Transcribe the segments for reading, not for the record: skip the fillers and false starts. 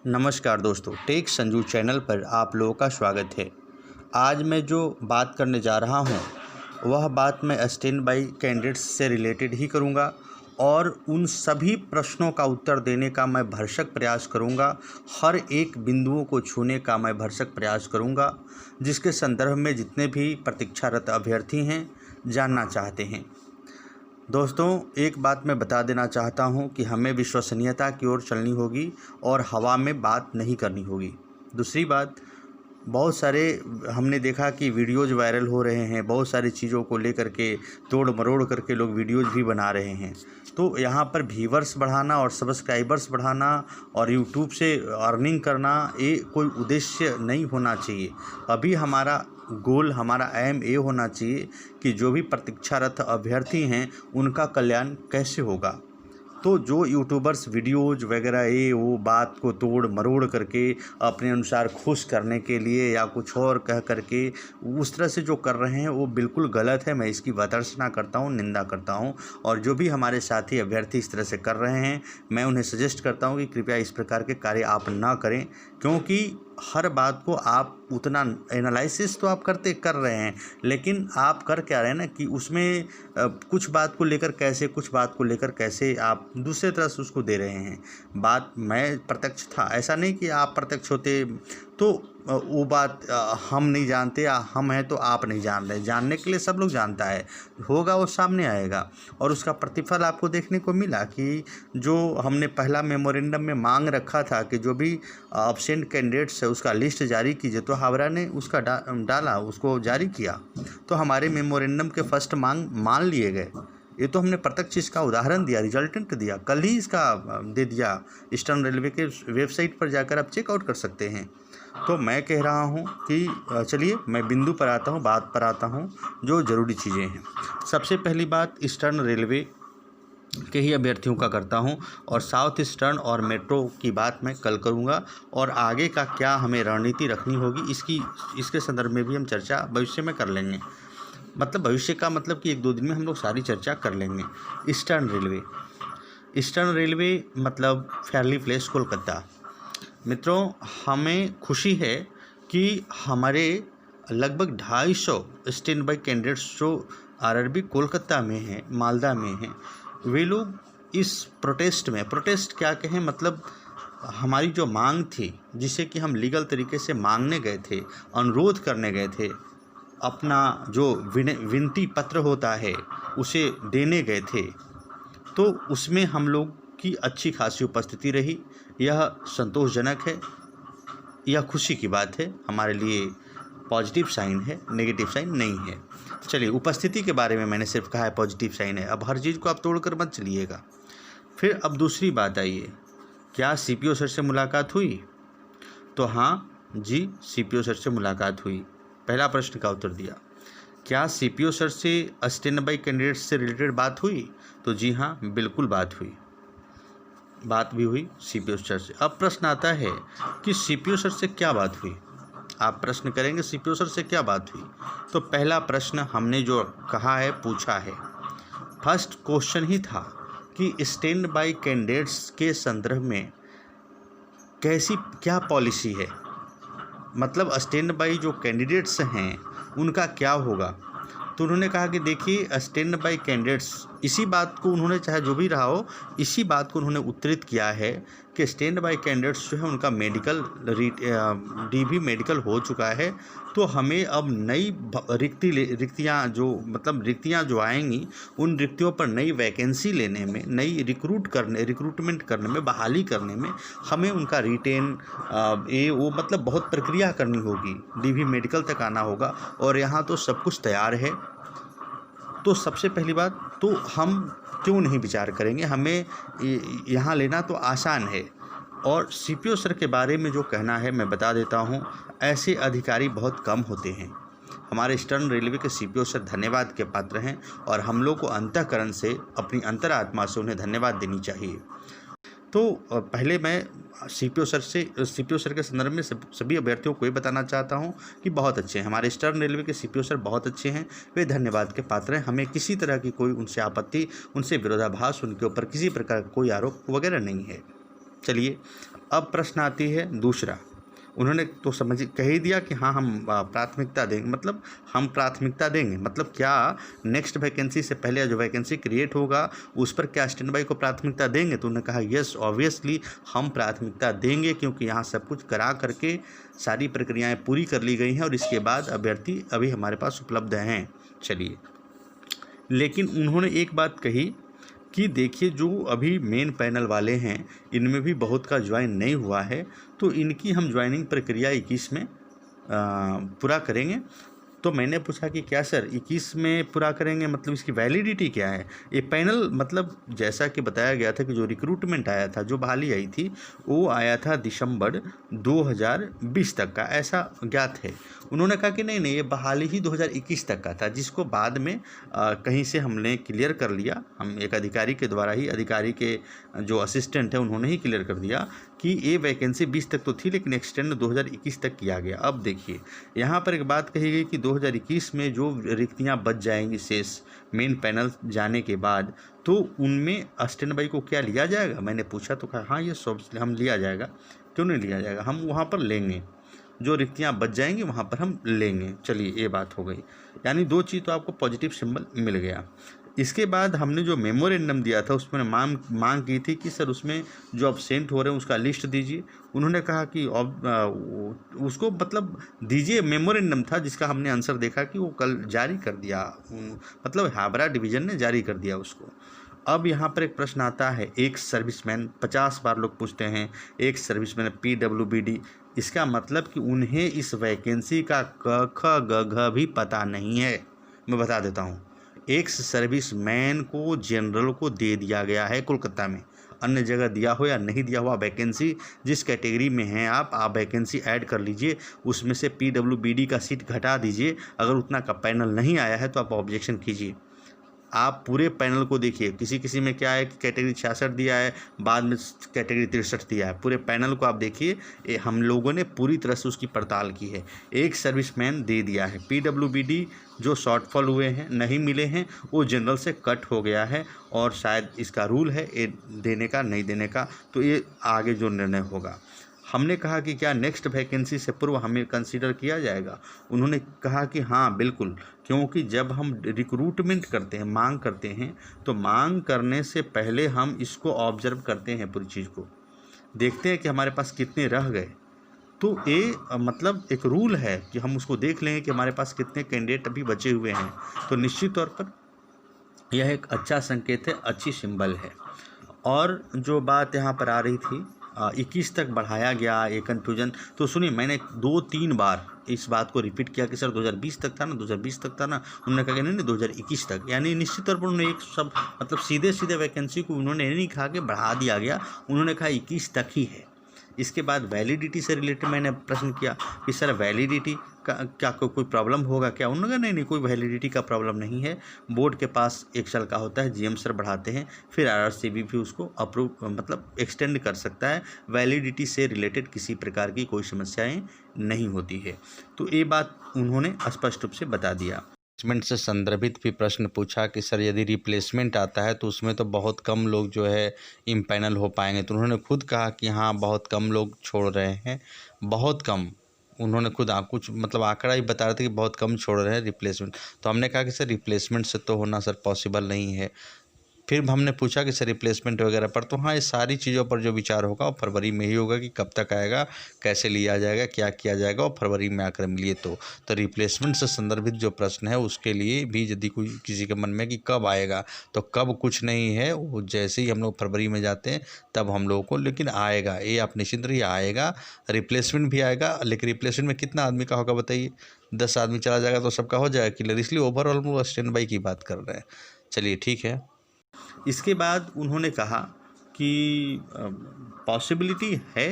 नमस्कार दोस्तों, take Sanju channel पर आप लोगों का स्वागत है। आज मैं जो बात करने जा रहा हूं वह बात मैं स्टैंड बाई कैंडिडेट्स से रिलेटेड ही करूंगा और उन सभी प्रश्नों का उत्तर देने का मैं भरसक प्रयास करूंगा। हर एक बिंदुओं को छूने का मैं भरसक प्रयास करूंगा जिसके संदर्भ में जितने भी प्रतीक्षारत अभ्यर्थी हैं जानना चाहते हैं। दोस्तों, एक बात मैं बता देना चाहता हूं कि हमें विश्वसनीयता की ओर चलनी होगी और हवा में बात नहीं करनी होगी। दूसरी बात, बहुत सारे हमने देखा कि वीडियोज़ वायरल हो रहे हैं, बहुत सारी चीज़ों को लेकर के तोड़ मरोड़ करके लोग वीडियोज़ भी बना रहे हैं। तो यहाँ पर व्यूवर्स बढ़ाना और सब्सक्राइबर्स बढ़ाना और यूट्यूब से अर्निंग करना ये कोई उद्देश्य नहीं होना चाहिए। अभी हमारा गोल, हमारा एम ये होना चाहिए कि जो भी प्रतीक्षारत अभ्यर्थी हैं उनका कल्याण कैसे होगा। तो जो यूट्यूबर्स वीडियोज़ वगैरह ये वो बात को तोड़ मरोड़ करके अपने अनुसार खुश करने के लिए या कुछ और कह करके उस तरह से जो कर रहे हैं वो बिल्कुल गलत है। मैं इसकी भर्त्सना करता हूँ, निंदा करता हूँ। और जो भी हमारे साथी अभ्यर्थी इस तरह से कर रहे हैं, मैं उन्हें सजेस्ट करता हूँ कि कृपया इस प्रकार के कार्य आप ना करें, क्योंकि हर बात को आप उतना एनालिसिस तो आप कर रहे हैं, लेकिन आप कर क्या रहे हैं ना कि उसमें कुछ बात को लेकर कैसे, कुछ बात को लेकर कैसे आप दूसरे तरह से उसको दे रहे हैं। बात मैं प्रत्यक्ष था, ऐसा नहीं कि आप प्रत्यक्ष होते तो वो बात हम नहीं जानते या हम हैं तो आप नहीं जान रहे। जानने के लिए सब लोग जानता है, होगा वो सामने आएगा। और उसका प्रतिफल आपको देखने को मिला कि जो हमने पहला मेमोरेंडम में मांग रखा था कि जो भी एब्सेंट कैंडिडेट्स है उसका लिस्ट जारी कीजिए, तो हावड़ा ने उसका डाला, उसको जारी किया। तो हमारे मेमोरेंडम के फर्स्ट मांग मान लिए गए। ये तो हमने प्रत्यक्ष इसका उदाहरण दिया, रिजल्टेंट दिया, कल ही इसका दे दिया। ईस्टर्न रेलवे के वेबसाइट पर जाकर आप चेकआउट कर सकते हैं। तो मैं कह रहा हूँ कि चलिए मैं बिंदु पर आता हूँ, बात पर आता हूँ जो ज़रूरी चीज़ें हैं। सबसे पहली बात ईस्टर्न रेलवे के ही अभ्यर्थियों का करता हूं और साउथ ईस्टर्न और मेट्रो की बात मैं कल करूंगा। और आगे का क्या हमें रणनीति रखनी होगी इसके संदर्भ में भी हम चर्चा भविष्य में कर लेंगे। मतलब भविष्य का मतलब कि 1-2 दिन में हम लोग सारी चर्चा कर लेंगे। ईस्टर्न रेलवे मतलब फेयरली प्लेस कोलकाता। मित्रों, हमें खुशी है कि हमारे लगभग 250 स्टैंड बाई कैंडिडेट्स जो आरआरबी कोलकाता में हैं, मालदा में हैं, वे लोग इस प्रोटेस्ट क्या कहें, मतलब हमारी जो मांग थी जिसे कि हम लीगल तरीके से मांगने गए थे, अनुरोध करने गए थे, अपना जो विनती पत्र होता है उसे देने गए थे, तो उसमें हम लोग की अच्छी खासी उपस्थिति रही। यह संतोषजनक है, यह खुशी की बात है, हमारे लिए पॉजिटिव साइन है, नेगेटिव साइन नहीं है। चलिए, उपस्थिति के बारे में मैंने सिर्फ कहा है पॉजिटिव साइन है। अब हर चीज़ को आप तोड़कर मत चलिएगा। फिर अब दूसरी बात आइए, क्या सीपीओ सर से मुलाकात हुई? तो हाँ जी, सीपीओ सर से मुलाकात हुई। पहला प्रश्न का उत्तर दिया। क्या सीपीओ सर से स्टैंड बाई कैंडिडेट्स से रिलेटेड बात हुई? तो जी हाँ, बिल्कुल बात भी हुई सीपीओ सर से। अब प्रश्न आता है कि सीपीओ सर से क्या बात हुई। आप प्रश्न करेंगे सीपीओ सर से क्या बात हुई, तो पहला प्रश्न हमने जो कहा है, पूछा है, फर्स्ट क्वेश्चन ही था कि स्टैंड बाई कैंडिडेट्स के संदर्भ में क्या पॉलिसी है, मतलब स्टैंड बाई जो कैंडिडेट्स हैं उनका क्या होगा। तो उन्होंने कहा कि देखिए, स्टैंड बाई कैंडिडेट्स, इसी बात को उन्होंने, चाहे जो भी रहा हो, इसी बात को उन्होंने उत्तरित किया है कि स्टैंड बाई कैंडिडेट्स जो है उनका मेडिकल डीवी मेडिकल हो चुका है। तो हमें अब नई रिक्तियाँ जो आएंगी, उन रिक्तियों पर नई वैकेंसी लेने में, नई रिक्रूटमेंट करने में, बहाली करने में हमें उनका रिटेन मतलब बहुत प्रक्रिया करनी होगी, डीवी मेडिकल तक आना होगा। और यहाँ तो सब कुछ तैयार है। तो सबसे पहली बात, तो हम क्यों नहीं विचार करेंगे, हमें यहाँ लेना तो आसान है। और सीपीओ सर के बारे में जो कहना है मैं बता देता हूँ, ऐसे अधिकारी बहुत कम होते हैं। हमारे ईस्टर्न रेलवे के सीपीओ सर धन्यवाद के पात्र हैं और हम लोग को अंतःकरण से, अपनी अंतरात्मा से उन्हें धन्यवाद देनी चाहिए। तो पहले मैं सीपीओ सर के संदर्भ में सभी अभ्यर्थियों को ये बताना चाहता हूं कि बहुत अच्छे हैं हमारे ईस्टर्न रेलवे के सीपीओ सर, बहुत अच्छे हैं, वे धन्यवाद के पात्र हैं। हमें किसी तरह की कोई उनसे आपत्ति, उनसे विरोधाभास, उनके ऊपर किसी प्रकार का कोई आरोप वगैरह नहीं है। चलिए अब प्रश्न आती है दूसरा, उन्होंने तो समझ कह ही दिया कि हाँ हम प्राथमिकता देंगे, मतलब हम प्राथमिकता देंगे, मतलब क्या नेक्स्ट वैकेंसी से पहले जो वैकेंसी क्रिएट होगा उस पर क्या स्टैंड बाई को प्राथमिकता देंगे? तो उन्होंने कहा यस ऑब्वियसली हम प्राथमिकता देंगे, क्योंकि यहाँ सब कुछ करा करके सारी प्रक्रियाएं पूरी कर ली गई हैं और इसके बाद अभ्यर्थी अभी हमारे पास उपलब्ध हैं। चलिए, लेकिन उन्होंने एक बात कही कि देखिए जो अभी मेन पैनल वाले हैं इनमें भी बहुत का ज्वाइन नहीं हुआ है, तो इनकी हम ज्वाइनिंग प्रक्रिया 21 में पूरा करेंगे। तो मैंने पूछा कि क्या सर 21 में पूरा करेंगे, मतलब इसकी वैलिडिटी क्या है? ये पैनल मतलब जैसा कि बताया गया था कि जो रिक्रूटमेंट आया था, जो बहाली आई थी, वो आया था दिसंबर 2020 तक का, ऐसा ज्ञात है। उन्होंने कहा कि नहीं ये बहाली ही 2021 तक का था, जिसको बाद में कहीं से हमने क्लियर कर लिया, हम एक अधिकारी के द्वारा ही, अधिकारी के जो असिस्टेंट है उन्होंने ही क्लियर कर दिया कि ये वैकेंसी 20 तक तो थी लेकिन एक्सटेंड 2021 तक किया गया। अब देखिए यहाँ पर एक बात कही गई कि 2021 में जो रिक्तियाँ बच जाएंगी शेष मेन पैनल जाने के बाद, तो उनमें स्टैंड बाई को क्या लिया जाएगा? मैंने पूछा तो कहा हाँ ये सब हम लिया जाएगा। क्यों नहीं लिया जाएगा? हम वहाँ पर लेंगे, जो रिक्तियाँ बच जाएंगी वहाँ पर हम लेंगे। चलिए ये बात हो गई, यानी दो चीज़ तो आपको पॉजिटिव सिंबल मिल गया। इसके बाद हमने जो मेमोरेंडम दिया था उसमें मांग की थी कि सर उसमें जो अब्सेंट हो रहे हैं उसका लिस्ट दीजिए। उन्होंने कहा कि उसको मतलब दीजिए, मेमोरेंडम था जिसका हमने आंसर देखा कि वो कल जारी कर दिया, मतलब हावड़ा डिवीज़न ने जारी कर दिया उसको। अब यहाँ पर एक प्रश्न आता है, एक सर्विसमैन, 50 बार लोग पूछते हैं एक सर्विसमैन PWBD, इसका मतलब कि उन्हें इस वैकेंसी का क ख ग घ भी पता नहीं है। मैं बता देता हूँ, एक सर्विसमैन को जनरल को दे दिया गया है कोलकाता में, अन्य जगह दिया हो या नहीं दिया हुआ वैकेंसी, जिस कैटेगरी में हैं आप वैकेंसी ऐड कर लीजिए, उसमें से PWBD का सीट घटा दीजिए। अगर उतना का पैनल नहीं आया है तो आप ऑब्जेक्शन कीजिए। आप पूरे पैनल को देखिए, किसी में क्या है कि कैटेगरी 66 दिया है, बाद में कैटेगरी 63 दिया है। पूरे पैनल को आप देखिए, हम लोगों ने पूरी तरह से उसकी पड़ताल की है। एक सर्विसमैन दे दिया है, PWBD जो शॉर्टफॉल हुए हैं, नहीं मिले हैं, वो जनरल से कट हो गया है और शायद इसका रूल है ये देने का नहीं देने का, तो ये आगे जो निर्णय होगा। हमने कहा कि क्या नेक्स्ट वैकेंसी से पूर्व हमें कंसीडर किया जाएगा? उन्होंने कहा कि हाँ बिल्कुल, क्योंकि जब हम रिक्रूटमेंट करते हैं, मांग करते हैं, तो मांग करने से पहले हम इसको ऑब्जर्व करते हैं, पूरी चीज़ को देखते हैं कि हमारे पास कितने रह गए। तो ये मतलब एक रूल है कि हम उसको देख लेंगे कि हमारे पास कितने कैंडिडेट अभी बचे हुए हैं। तो निश्चित तौर पर यह एक अच्छा संकेत है, अच्छी सिंबल है। और जो बात यहाँ पर आ रही थी 21 तक बढ़ाया गया, ये कन्फ्यूजन, तो सुनिए मैंने 2-3 बार इस बात को रिपीट किया कि सर 2020 तक था ना, 2020 तक था ना। उन्होंने कहा कि नहीं 2021 तक, यानी निश्चित तौर पर उन्होंने एक सब मतलब सीधे वैकेंसी को उन्होंने नहीं कहा कि बढ़ा दिया गया, उन्होंने कहा 21 तक ही है। इसके बाद वैलिडिटी से रिलेटेड मैंने प्रश्न किया कि सर वैलिडिटी का क्या कोई प्रॉब्लम होगा क्या? उन्होंने कहा नहीं कोई वैलिडिटी का प्रॉब्लम नहीं है, बोर्ड के पास 1 साल का होता है, GM सर बढ़ाते हैं, फिर RRCB भी उसको अप्रूव मतलब एक्सटेंड कर सकता है। वैलिडिटी से रिलेटेड किसी प्रकार की कोई समस्याएं नहीं होती है। तो ये बात उन्होंने स्पष्ट रूप से बता दिया। रिप्लेसमेंट से संदर्भित भी प्रश्न पूछा कि सर यदि रिप्लेसमेंट आता है तो उसमें तो बहुत कम लोग जो है इम्पैनल हो पाएंगे, तो उन्होंने खुद कहा कि हाँ बहुत कम लोग छोड़ रहे हैं, बहुत कम। उन्होंने खुद कुछ मतलब आंकड़ा ही बता रहे थे कि बहुत कम छोड़ रहे हैं रिप्लेसमेंट। तो हमने कहा कि सर रिप्लेसमेंट से तो होना सर पॉसिबल नहीं है। फिर हमने पूछा कि सर रिप्लेसमेंट वगैरह पर, तो हाँ ये सारी चीज़ों पर जो विचार होगा वो फरवरी में ही होगा कि कब तक आएगा, कैसे लिया जाएगा, क्या किया जाएगा, और फरवरी में आकर मिलिए। तो रिप्लेसमेंट से संदर्भित जो प्रश्न है उसके लिए भी यदि कोई किसी के मन में कि कब आएगा, तो कब कुछ नहीं है, वो जैसे ही हम लोग फरवरी में जाते हैं तब हम लोगों को, लेकिन आएगा, ये आप निश्चिंत रहिए आएगा, रिप्लेसमेंट भी आएगा। लेकिन रिप्लेसमेंट में कितना आदमी का होगा बताइए? 10 आदमी चला जाएगा तो सबका हो जाएगा क्लियर, इसलिए ओवरऑल हम लोग स्टैंड बाई की बात कर रहे हैं। चलिए ठीक है। इसके बाद उन्होंने कहा कि पॉसिबिलिटी है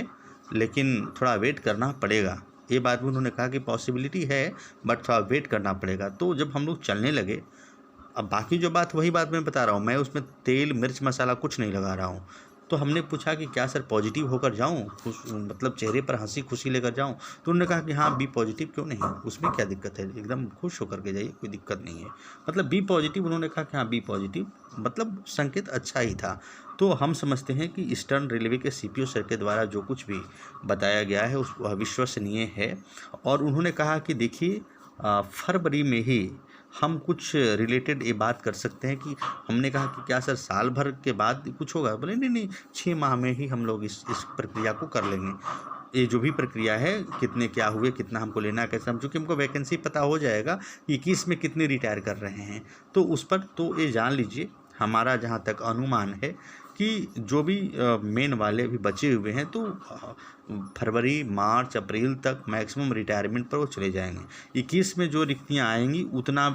लेकिन थोड़ा वेट करना पड़ेगा। ये बात भी उन्होंने कहा कि पॉसिबिलिटी है बट थोड़ा वेट करना पड़ेगा। तो जब हम लोग चलने लगे, अब बाकी जो बात वही बात मैं बता रहा हूँ, मैं उसमें तेल मिर्च मसाला कुछ नहीं लगा रहा हूँ। तो हमने पूछा कि क्या सर पॉजिटिव होकर जाऊँ, मतलब चेहरे पर हंसी खुशी लेकर जाऊँ? तो उन्होंने कहा कि हाँ बी पॉजिटिव, क्यों नहीं, उसमें क्या दिक्कत है, एकदम खुश होकर के जाइए, कोई दिक्कत नहीं है। मतलब बी पॉजिटिव, उन्होंने कहा कि हाँ बी पॉजिटिव, मतलब संकेत अच्छा ही था। तो हम समझते हैं कि ईस्टर्न रेलवे के सीपीओ सर के द्वारा जो कुछ भी बताया गया है वह विश्वसनीय है। और उन्होंने कहा कि देखिए फरवरी में ही हम कुछ रिलेटेड ये बात कर सकते हैं कि हमने कहा कि क्या सर साल भर के बाद कुछ होगा? बोले नहीं नहीं, 6 माह में ही हम लोग इस प्रक्रिया को कर लेंगे। ये जो भी प्रक्रिया है, कितने क्या हुए, कितना हमको लेना है, कैसे हम, चूँकि हमको वैकेंसी पता हो जाएगा कि 21 में कितने रिटायर कर रहे हैं, तो उस पर तो ये जान लीजिए हमारा जहाँ तक अनुमान है कि जो भी मेन वाले अभी बचे हुए हैं तो फरवरी मार्च अप्रैल तक मैक्सिमम रिटायरमेंट पर वो चले जाएंगे। 21 में जो रिक्तियाँ आएंगी उतना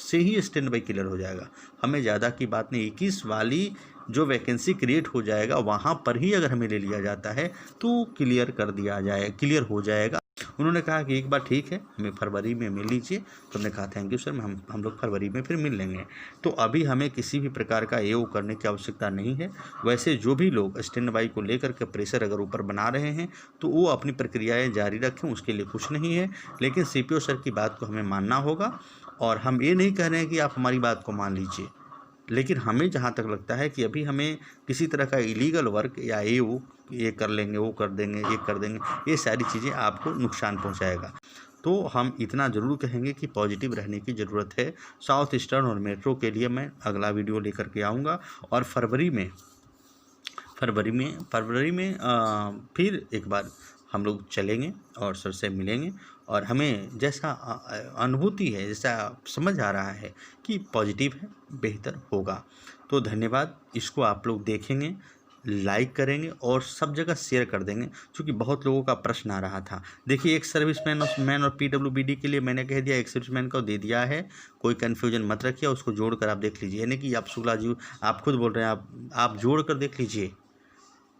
से ही स्टैंड बाई क्लियर हो जाएगा। हमें ज़्यादा की बात नहीं, 21 वाली जो वैकेंसी क्रिएट हो जाएगा वहाँ पर ही अगर हमें ले लिया जाता है तो क्लियर हो जाएगा। उन्होंने कहा कि एक बार ठीक है, हमें फरवरी में मिल लीजिए। तो हमने कहा थैंक यू सर, हम लोग फरवरी में फिर मिल लेंगे। तो अभी हमें किसी भी प्रकार का एओ करने की आवश्यकता नहीं है। वैसे जो भी लोग स्टैंड बाई को लेकर के प्रेशर अगर ऊपर बना रहे हैं तो वो अपनी प्रक्रियाएँ जारी रखें, उसके लिए कुछ नहीं है। लेकिन सीपीओ सर की बात को हमें मानना होगा। और हम ये नहीं कह रहे हैं कि आप हमारी बात को मान लीजिए, लेकिन हमें जहाँ तक लगता है कि अभी हमें किसी तरह का इलीगल वर्क या ये कर लेंगे, वो कर देंगे, ये कर देंगे, ये सारी चीज़ें आपको नुकसान पहुँचाएगा। तो हम इतना ज़रूर कहेंगे कि पॉजिटिव रहने की ज़रूरत है। साउथ ईस्टर्न और मेट्रो के लिए मैं अगला वीडियो लेकर के आऊँगा। और फरवरी में फिर एक बार हम लोग चलेंगे और सर से मिलेंगे। और हमें जैसा अनुभूति है, जैसा समझ आ रहा है कि पॉजिटिव है, बेहतर होगा। तो धन्यवाद। इसको आप लोग देखेंगे, लाइक करेंगे और सब जगह शेयर कर देंगे, क्योंकि बहुत लोगों का प्रश्न आ रहा था। देखिए एक सर्विसमैन और पीडब्ल्यूबीडी के लिए मैंने कह दिया, एक सर्विसमैन को दे दिया है, कोई कन्फ्यूजन मत रखिए। उसको जोड़कर आप देख लीजिए, यानी कि आप शुक्ला जी आप खुद बोल रहे हैं, आप जोड़ कर देख लीजिए।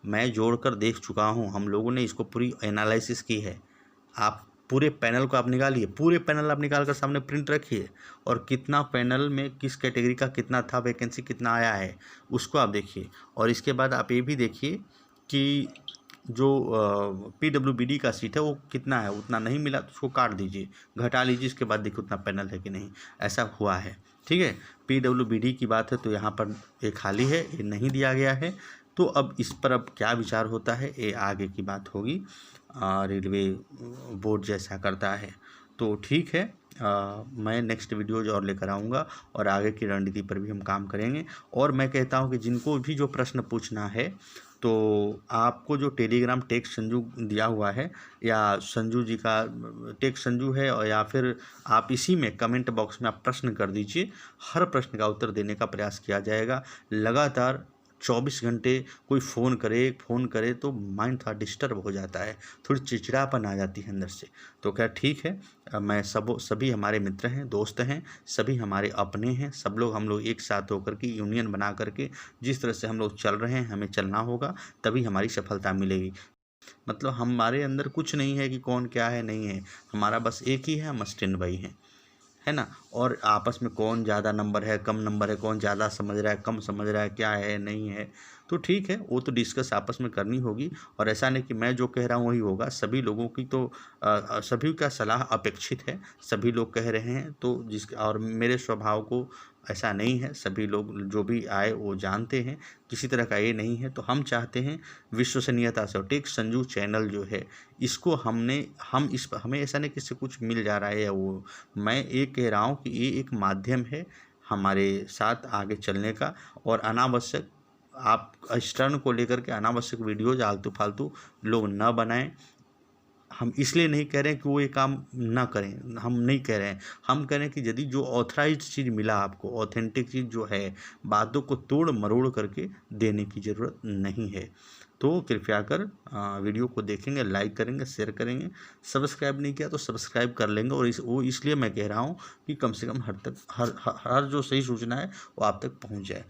मैं जोड़कर देख चुका हूँ, हम लोगों ने इसको पूरी एनालिसिस की है। आप पूरे पैनल को आप निकालिए, पूरे पैनल आप निकाल कर सामने प्रिंट रखिए और कितना पैनल में किस कैटेगरी का कितना था, वैकेंसी कितना आया है, उसको आप देखिए। और इसके बाद आप ये भी देखिए कि जो पीडब्ल्यूबीडी का सीट है वो कितना है, उतना नहीं मिला तो उसको काट दीजिए, घटा लीजिए, इसके बाद देखिए उतना पैनल है कि नहीं। ऐसा हुआ है, ठीक है। पीडब्ल्यूबीडी की बात है तो यहाँ पर ये खाली है, ये नहीं दिया गया है। तो अब इस पर अब क्या विचार होता है ये आगे की बात होगी। रेलवे बोर्ड जैसा करता है तो ठीक है। मैं नेक्स्ट वीडियोज और लेकर आऊँगा और आगे की रणनीति पर भी हम काम करेंगे। और मैं कहता हूँ कि जिनको भी जो प्रश्न पूछना है तो आपको जो टेलीग्राम टेक्स्ट संजू दिया हुआ है या संजू जी का टेक्स्ट संजू है, और या फिर आप इसी में कमेंट बॉक्स में आप प्रश्न कर दीजिए। हर प्रश्न का उत्तर देने का प्रयास किया जाएगा। लगातार 24 घंटे कोई फ़ोन करे तो माइंड थोड़ा डिस्टर्ब हो जाता है, थोड़ी चिड़चिड़ापन आ जाती है अंदर से। तो क्या ठीक है, मैं सभी हमारे मित्र हैं, दोस्त हैं, सभी हमारे अपने हैं। सब लोग हम लोग एक साथ होकर के यूनियन बना करके जिस तरह से हम लोग चल रहे हैं हमें चलना होगा, तभी हमारी सफलता मिलेगी। मतलब हमारे अंदर कुछ नहीं है कि कौन क्या है नहीं है, हमारा बस एक ही है, हम स्टैंड बाई हैं, है ना। और आपस में कौन ज़्यादा नंबर है, कम नंबर है, कौन ज़्यादा समझ रहा है, कम समझ रहा है, क्या है नहीं है, तो ठीक है, वो तो डिस्कस आपस में करनी होगी। और ऐसा नहीं कि मैं जो कह रहा हूँ वही होगा, सभी लोगों की तो सभी का सलाह अपेक्षित है। सभी लोग कह रहे हैं तो और मेरे स्वभाव को ऐसा नहीं है, सभी लोग जो भी आए वो जानते हैं, किसी तरह का ये नहीं है। तो हम चाहते हैं विश्वसनीयता से, टेक्स्ट संजू चैनल जो है इसको हमें ऐसा नहीं किसी कुछ मिल जा रहा है या वो, मैं ये कह रहा हूँ कि ये एक माध्यम है हमारे साथ आगे चलने का। और अनावश्यक आप ईस्टर्न को लेकर के अनावश्यक वीडियोज आलतू फालतू लोग न बनाएं। हम इसलिए नहीं कह रहे हैं कि वो ये काम ना करें, हम नहीं कह रहे हैं, हम कह रहे हैं कि यदि जो ऑथराइज्ड चीज़ मिला आपको, ऑथेंटिक चीज़ जो है, बातों को तोड़ मरोड़ करके देने की ज़रूरत नहीं है। तो कृपया कर वीडियो को देखेंगे, लाइक करेंगे, शेयर करेंगे। सब्सक्राइब नहीं किया तो सब्सक्राइब कर लेंगे। और वो इसलिए मैं कह रहा हूँ कि कम से कम हर जो सही सूचना है वो आप तक पहुँच जाए।